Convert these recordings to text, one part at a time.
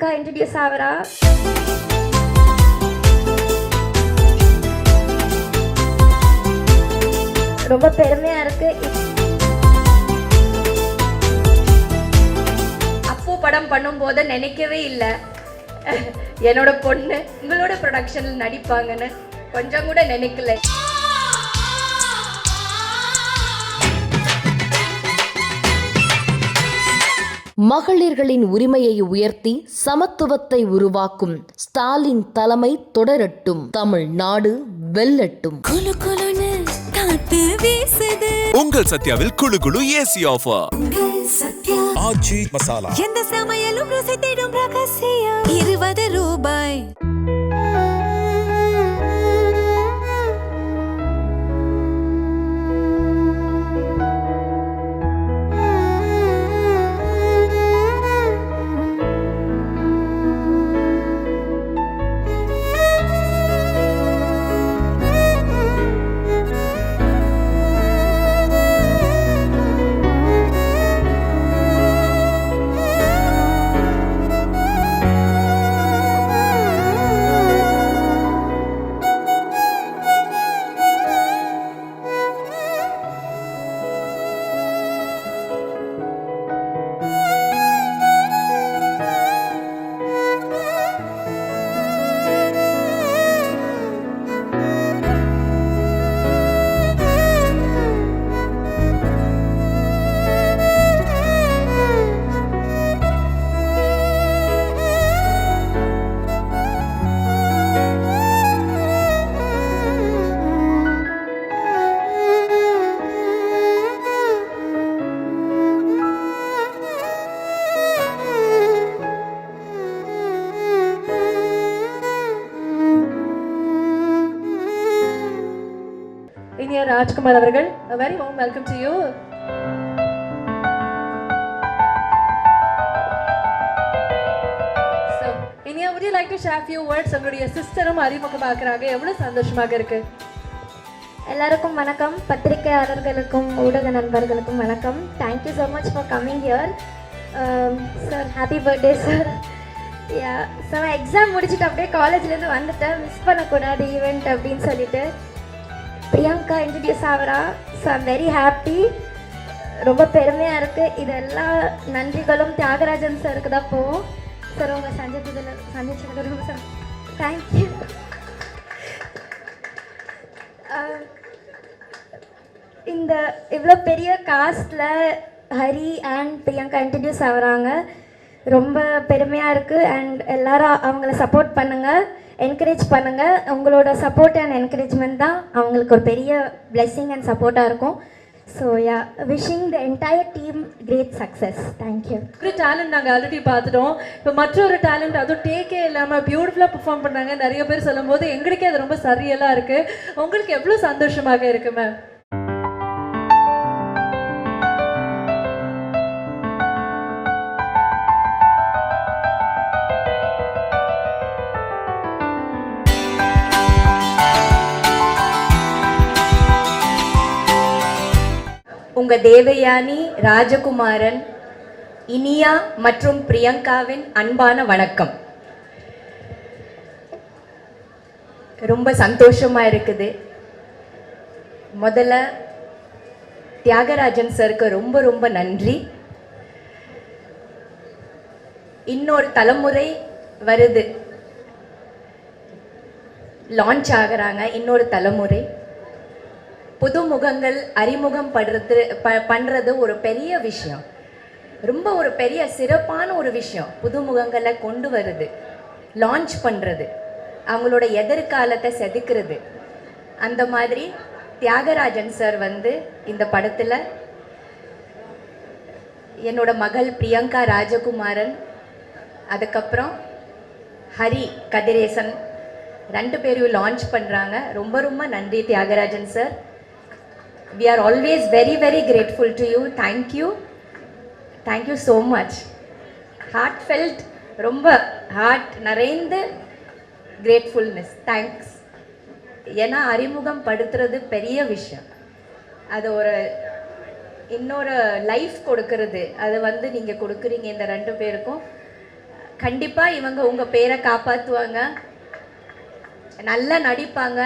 Priyanka introduce ஆகிறா. ரொம்ப பெருமையாக இருக்குது. அப்போ படம் பண்ணும்போது நினைக்கவே இல்லை என்னோட பொண்ணு உங்களோட ப்ரொடக்ஷனில் நடிப்பாங்கன்னு, கொஞ்சம் கூட நினைக்கல. மகளிர்களின் உரிமையை உயர்த்தி சமத்துவத்தை உருவாக்கும் ஸ்டாலின் தலைமை தொடரட்டும், தமிழ்நாடு வெல்லட்டும். குளு குளுன்னு காத்து வீசுது. உங்கள் சத்யாவில் குளு குளு ஏசி ஆஃபர். சத்யா ஆச்சி மசாலா. எந்த சமையலும் ருசி தேடும் ரகசியம். 20 ரூபாய். இனியா ராஜ்குமார் அவர்கள், a very warm welcome to you. So, Iniya, would you like to share few words? உங்களுடைய சிஸ்டரும் அறிமுகமாக்குறாங்க, எவ்வளவு சந்தோஷமாக இருக்கு. எல்லாருக்கும் வணக்கம். பத்திரிகையாளர்களுக்கும் ஊடக நண்பர்களுக்கும் வணக்கம். Thank you so much for coming here. Sir happy birthday sir. Yeah sir, நான் எக்ஸாம் முடிச்சுட்டு அப்படியே காலேஜ்லேருந்து வந்துட்டேன், மிஸ் பண்ணக்கூடாது ஈவெண்ட் அப்படின்னு சொல்லிட்டு. பிரியங்கா இன்ட்ரடியூஸ் ஆகிறா. So I'm very happy. ரொம்ப பெருமையாக இருக்குது. இதெல்லாம் நன்றிகளும் தியாகராஜன் சாருக்கு தான் போவோம். சார் உங்கள் சந்திச்சதில் ரொம்ப சார் தேங்க்யூ. இந்த இவ்வளோ பெரிய castle Hari and Priyanka introduce ஆகிறாங்க. ரொம்ப பெருமையாக இருக்குது. அண்ட் எல்லாரும் அவங்கள சப்போர்ட் பண்ணுங்கள், என்கரேஜ் பண்ணுங்கள். உங்களோட சப்போர்ட் அண்ட் என்கரேஜ்மெண்ட் தான் அவங்களுக்கு ஒரு பெரிய பிளெஸ்ஸிங் அண்ட் சப்போர்ட்டாக இருக்கும். So ya, wishing the entire team great success. Thank you. ஒரு டேலண்ட் நாங்கள் ஆல்ரெடி பார்த்துட்டோம். இப்போ மற்றொரு டேலண்ட், அதுவும் டேக்கே இல்லாமல் பியூட்டிஃபுல்லாக பெர்ஃபார்ம் பண்ணாங்க. நிறைய பேர் சொல்லும் போது எங்களுக்கே அது ரொம்ப சரியெல்லாம் இருக்குது. உங்களுக்கு எவ்வளோ சந்தோஷமாக இருக்கு மேம்? உங்கள் தேவயானி, ராஜகுமாரன், இனியா மற்றும் பிரியங்காவின் அன்பான வணக்கம். ரொம்ப சந்தோஷமாக இருக்குது. முதல்ல தியாகராஜன் சருக்கு ரொம்ப ரொம்ப நன்றி. இன்னொரு தலைமுறை வருது, லான்ச் ஆகிறாங்க இன்னொரு தலைமுறை. புது முகங்கள் அறிமுகம் பண்ணுறது ஒரு பெரிய விஷயம், ரொம்ப ஒரு பெரிய சிறப்பான ஒரு விஷயம். புது முகங்களை கொண்டு வருது, லான்ச் பண்ணுறது, அவங்களோட எதிர்காலத்தை செதுக்கிறது. அந்த மாதிரி தியாகராஜன் சார் வந்து இந்த படத்தில் என்னோட மகள் பிரியங்கா ராஜகுமாரன், அதுக்கப்புறம் ஹரி கதிரேசன், 2 பேரையும் லான்ச் பண்ணுறாங்க. ரொம்ப ரொம்ப நன்றி Thiyagarajan sir. We are always very very grateful to you. Thank you so much. Heartfelt, ரொம்ப ஹார்ட் நிறைந்து கிரேட்ஃபுல்னஸ். தேங்க்ஸ். ஏன்னா அறிமுகம் படுத்துறது பெரிய விஷயம், அது ஒரு இன்னொரு லைஃப் கொடுக்கறது, அது வந்து நீங்கள் கொடுக்குறீங்க இந்த 2 பேருக்கும். கண்டிப்பாக இவங்க உங்கள் பேரை காப்பாற்றுவாங்க, நல்லா நடிப்பாங்க,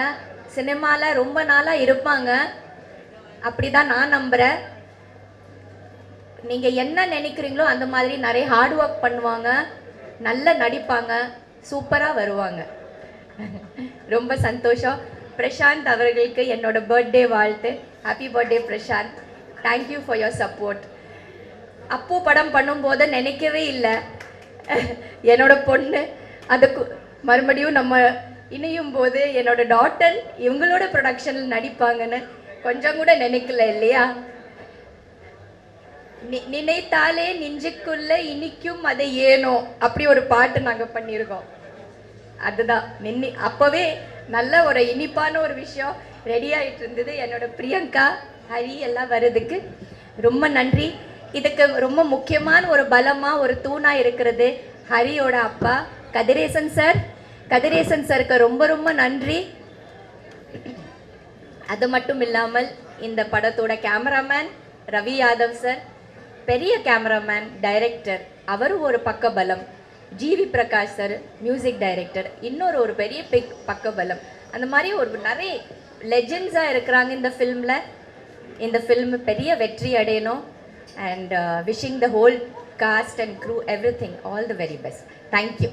சினிமாவில் ரொம்ப நாளாக இருப்பாங்க. அப்படி தான் நான் நம்புகிறேன். நீங்கள் என்ன நினைக்கிறீங்களோ அந்த மாதிரி நிறைய ஹார்ட் ஒர்க் பண்ணுவாங்க, நல்லா நடிப்பாங்க, சூப்பராக வருவாங்க. ரொம்ப சந்தோஷம். பிரசாந்த் அவர்களுக்கு என்னோட பர்த்டே வாழ்த்து. Happy birthday Prashanth. Thank you for your support. அப்போ படம் பண்ணும்போது நினைக்கவே இல்லை என்னோட பொண்ணு அதுக்கு மறுபடியும் நம்ம இணையும் போது என்னோட டாட்டர் இவங்களோட ப்ரொடக்ஷனில் நடிப்பாங்கன்னு கொஞ்சம் கூட நினைக்கல இல்லையா? நினைத்தாலே நெஞ்சுக்குள்ள இனிக்கும் அதை ஏனோ அப்படி ஒரு பாட்டு நாங்கள் பண்ணியிருக்கோம். அதுதான் அப்போவே நல்ல ஒரு இனிப்பான ஒரு விஷயம் ரெடி ஆகிட்டு இருந்தது. என்னோட பிரியங்கா, ஹரி எல்லாம் வர்றதுக்கு ரொம்ப நன்றி. இதுக்கு ரொம்ப முக்கியமான ஒரு பலமாக ஒரு தூணாக இருக்கிறது ஹரியோட அப்பா கதிரேசன் சார். கதிரேசன் சாருக்கு ரொம்ப ரொம்ப நன்றி. அது மட்டும் இல்லாமல் இந்த படத்தோட கேமராமேன் ரவி யாதவ் சார், பெரிய கேமராமேன், டைரக்டர், அவரும் ஒரு பக்கபலம். GV Prakash sir music director, இன்னொரு ஒரு பெரிய பக்கபலம். அந்த மாதிரி ஒரு நிறைய லெஜெண்ட்ஸாக இருக்கிறாங்க இந்த ஃபில்மில். இந்த ஃபில்ம் பெரிய வெற்றி அடையணும். And wishing the whole cast and crew everything, all the very best. Thank you.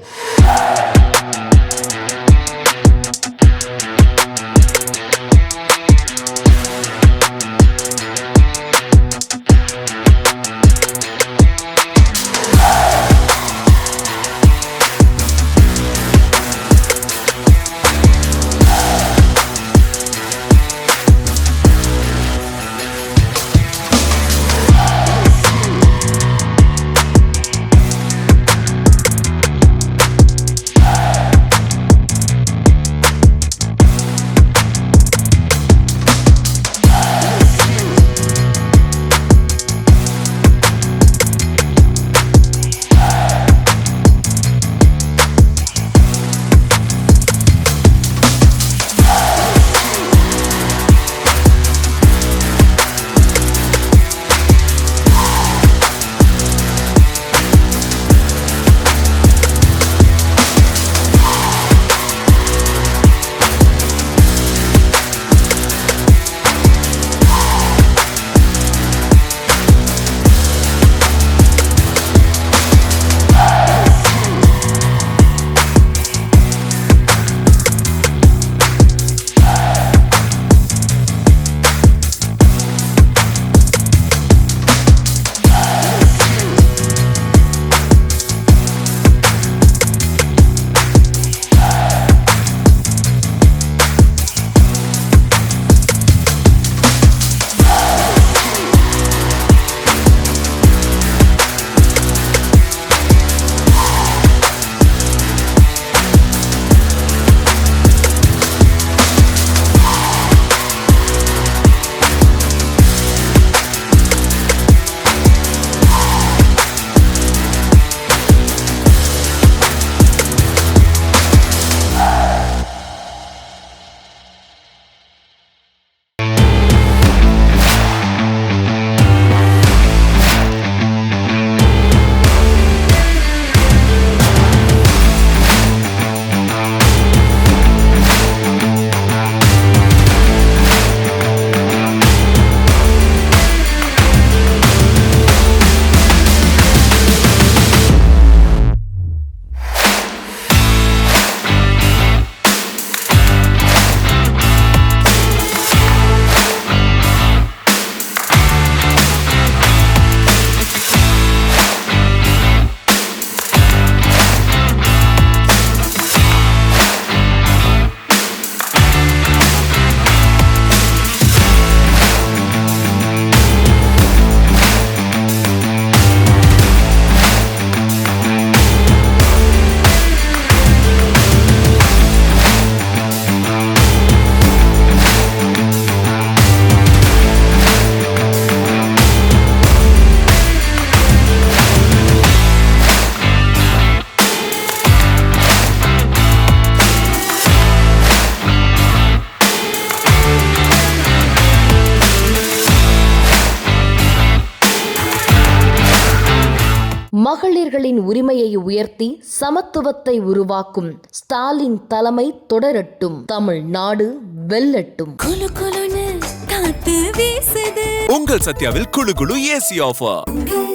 மகளிர்களின் உரிமையை உயர்த்தி சமத்துவத்தை உருவாக்கும் ஸ்டாலின் தலைமை தொடரட்டும். தமிழ்நாடு வெல்லட்டும். குலு குலுன்னு காத்து வீசுது. உங்கள் சத்யாவில் குளு குளு ஏசி ஆஃபர்.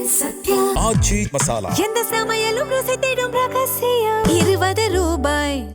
சத்யா ஆச்சி மசாலா. எந்த சமையலும் ருசி தேடும் ரகசியம். 20 ரூபாய்.